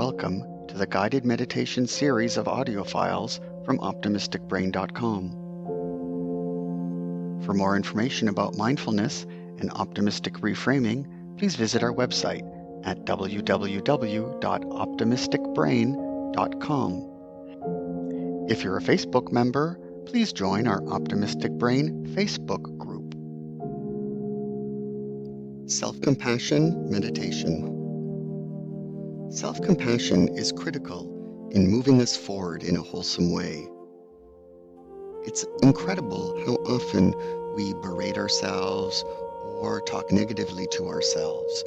welcome to the guided meditation series of audio files from optimisticbrain.com. For more information about mindfulness and optimistic reframing, please visit our website at www.optimisticbrain.com. If you're a Facebook member, please join our Optimistic Brain Facebook group. Self-compassion meditation. Self-compassion is critical in moving us forward in a wholesome way. It's incredible how often we berate ourselves or talk negatively to ourselves,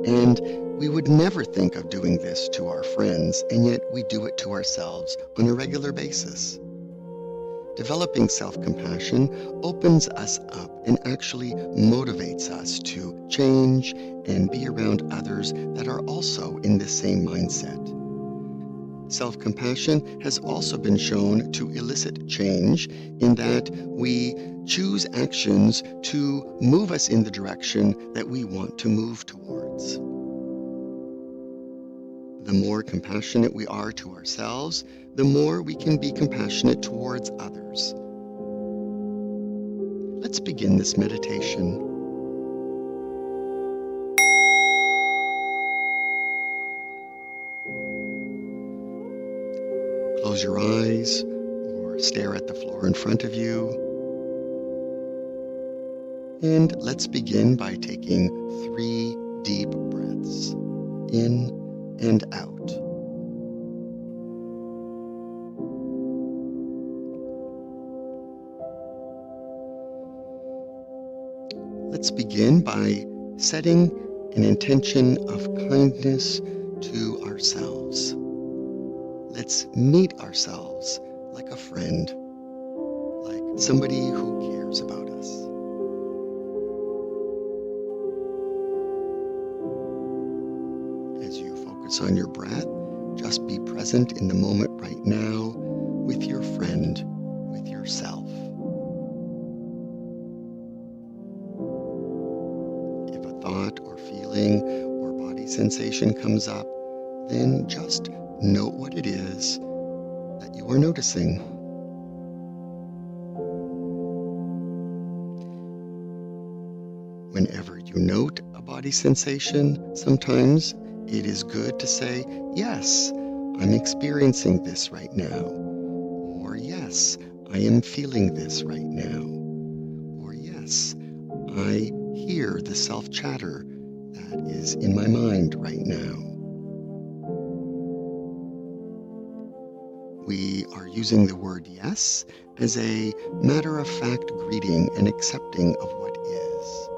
and we would never think of doing this to our friends, and yet we do it to ourselves on a regular basis. Developing self-compassion opens us up and actually motivates us to change and be around others that are also in the same mindset. Self-compassion has also been shown to elicit change in that we choose actions to move us in the direction that we want to move towards. The more compassionate we are to ourselves, the more we can be compassionate towards others. Let's begin this meditation. Close your eyes or stare at the floor in front of you. And let's begin by taking 3 deep breaths in and out. Let's begin by setting an intention of kindness to ourselves. Let's meet ourselves like a friend, like somebody who cares about us. As you focus on your breath, just be present in the moment right now with your friend, with yourself. If a thought or feeling or body sensation comes up, then just note what it is that you are noticing. Whenever you note a body sensation, sometimes it is good to say, yes, I'm experiencing this right now. Or yes, I am feeling this right now. Or yes, I hear the self-chatter that is in my mind right now. We are using the word yes as a matter-of-fact greeting and accepting of what is.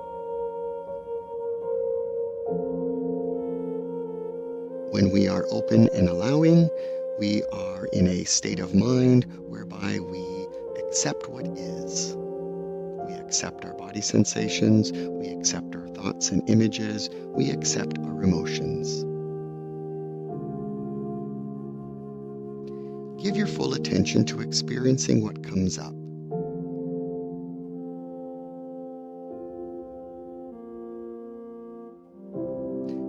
When we are open and allowing, we are in a state of mind whereby we accept what is. We accept our body sensations, we accept our thoughts and images, we accept our emotions. Give your full attention to experiencing what comes up.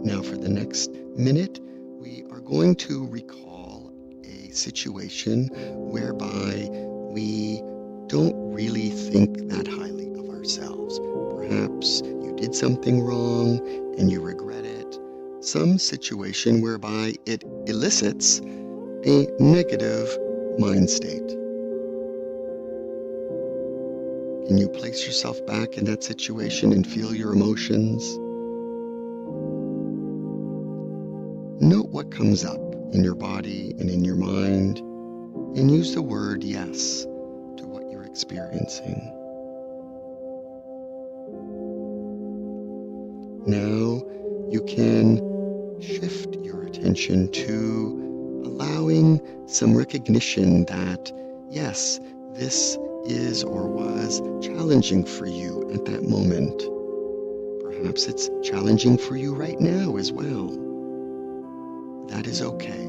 Now for the next minute, we are going to recall a situation whereby we don't really think that highly of ourselves. Perhaps you did something wrong and you regret it. Some situation whereby it elicits a negative mind state. Can you place yourself back in that situation and feel your emotions? Note what comes up in your body and in your mind, and use the word yes to what you're experiencing. Now you can shift your attention to allowing some recognition that, yes, this is or was challenging for you at that moment. Perhaps it's challenging for you right now as well. That is okay.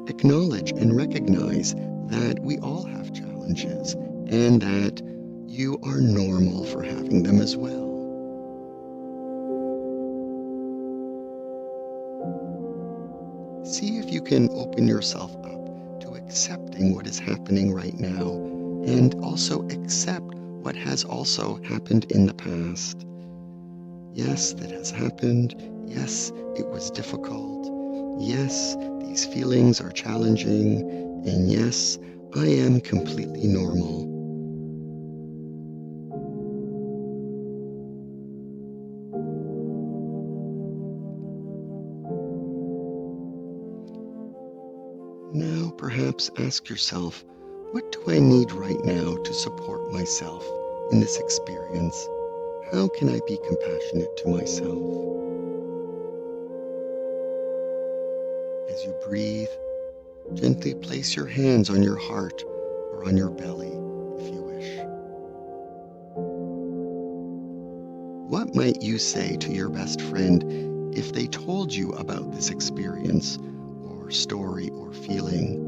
Acknowledge and recognize that we all have challenges and that you are normal for having them as well. See if you can open yourself up to accepting what is happening right now and also accept what has also happened in the past. Yes, that has happened. Yes, it was difficult. Yes, these feelings are challenging. And yes, I am completely normal. Now, perhaps ask yourself, what do I need right now to support myself in this experience? How can I be compassionate to myself? As you breathe, gently place your hands on your heart or on your belly if you wish. What might you say to your best friend if they told you about this experience or story or feeling?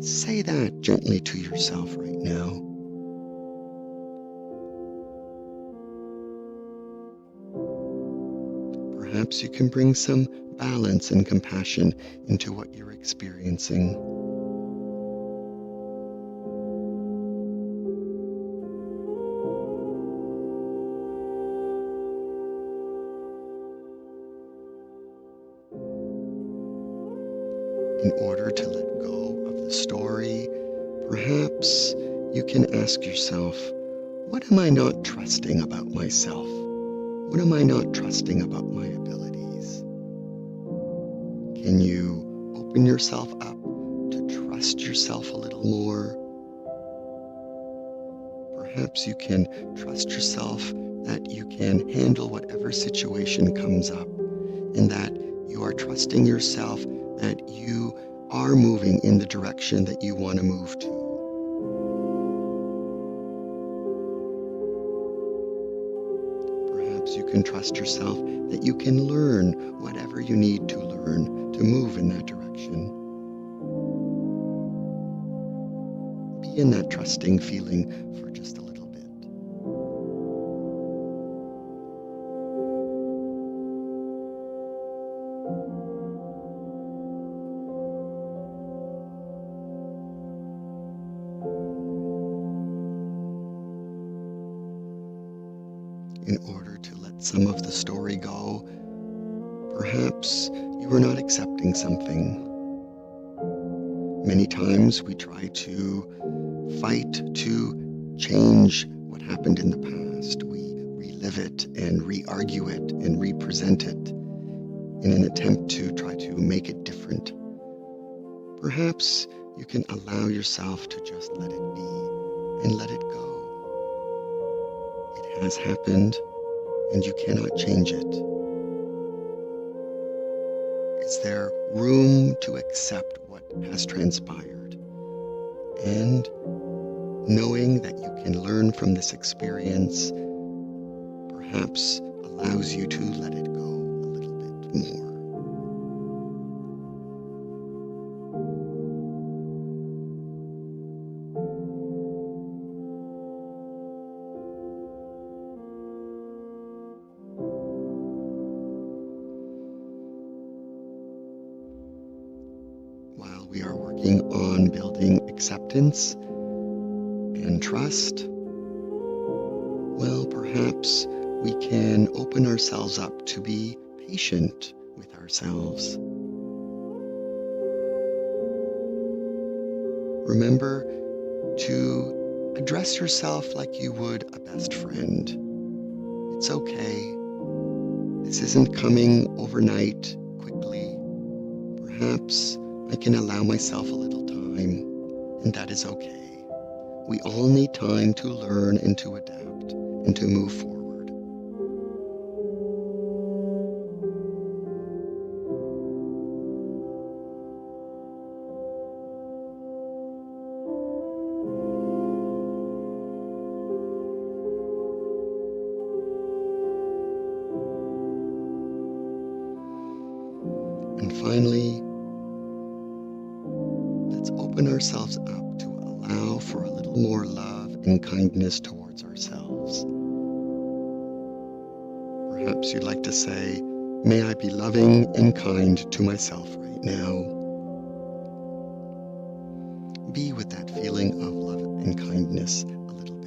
Say that gently to yourself right now. Perhaps you can bring some balance and compassion into what you're experiencing. In order to let go of the story, perhaps you can ask yourself, what am I not trusting about myself? What am I not trusting about my abilities? Can you open yourself up to trust yourself a little more? Perhaps you can trust yourself that you can handle whatever situation comes up, and that you are trusting yourself that you are moving in the direction that you want to move to. Perhaps you can trust yourself that you can learn whatever you need to learn to move in that direction. Be in that trusting feeling for just a little bit. In order to let some of the story go, perhaps you are not accepting something. Many times we try to fight to change what happened in the past. We relive it and re-argue it and re-present it in an attempt to try to make it different. Perhaps you can allow yourself to just let it be and let it go. It has happened and you cannot change it. Is there room to accept what has transpired? And knowing that you can learn from this experience perhaps allows you to let it go a little bit more. While we are working on building acceptance and trust, well, perhaps we can open ourselves up to be patient with ourselves. Remember to address yourself like you would a best friend. It's okay. This isn't coming overnight, quickly. Perhaps I can allow myself a little time, and that is okay. We all need time to learn and to adapt and to move forward. And finally, let's open ourselves up to allow for a little more love and kindness towards ourselves. Perhaps you'd like to say, May I be loving and kind to myself right now. Be with that feeling of love and kindness a little bit.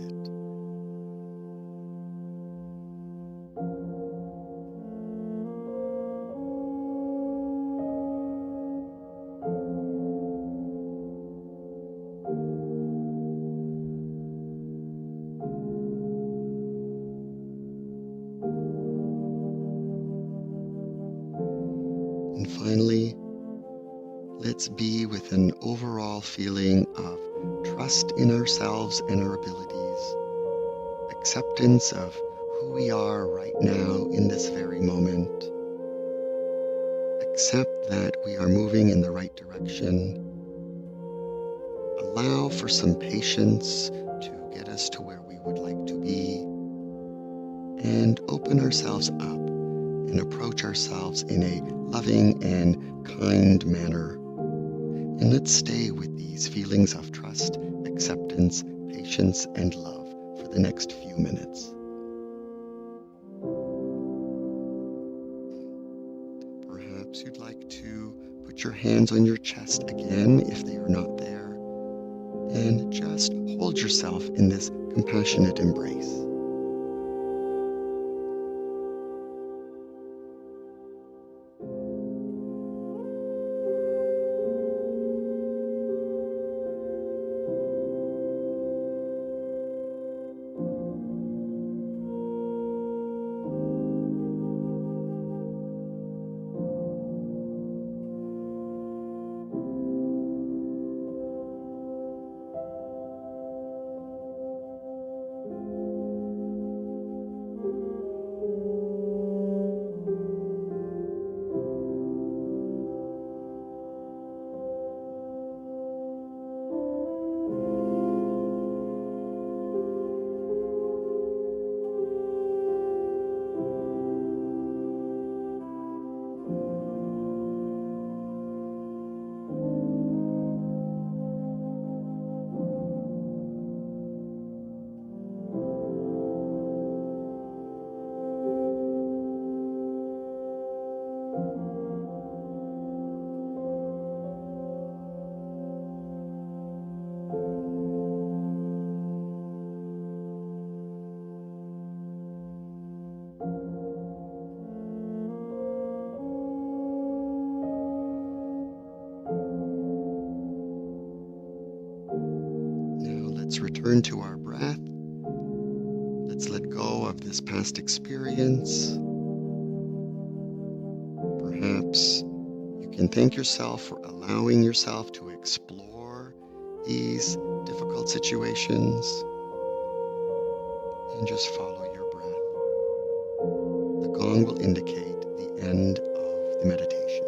And finally, let's be with an overall feeling of trust in ourselves and our abilities, acceptance of who we are right now in this very moment. Accept that we are moving in the right direction. Allow for some patience to get us to where we would like to be, and open ourselves up and approach ourselves in a loving and kind manner. And let's stay with these feelings of trust, acceptance, patience, and love for the next few minutes. Perhaps you'd like to put your hands on your chest again if they are not there, and just hold yourself in this compassionate embrace. Let's return to our breath. Let's let go of this past experience. Perhaps you can thank yourself for allowing yourself to explore these difficult situations, and just follow your breath. The gong will indicate the end of the meditation.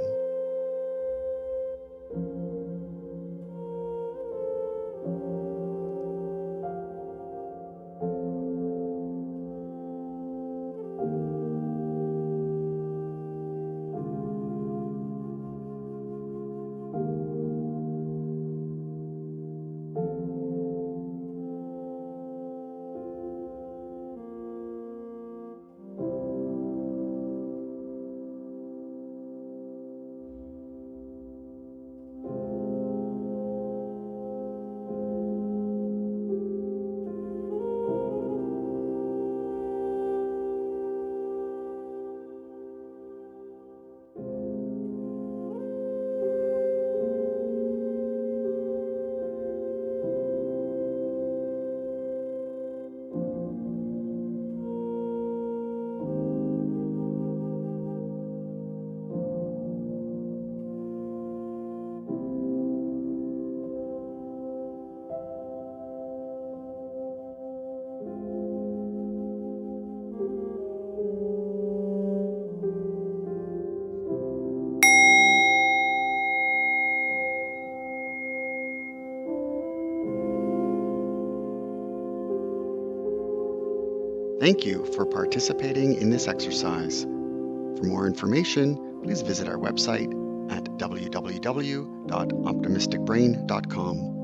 Thank you for participating in this exercise. For more information, please visit our website at www.optimisticbrain.com.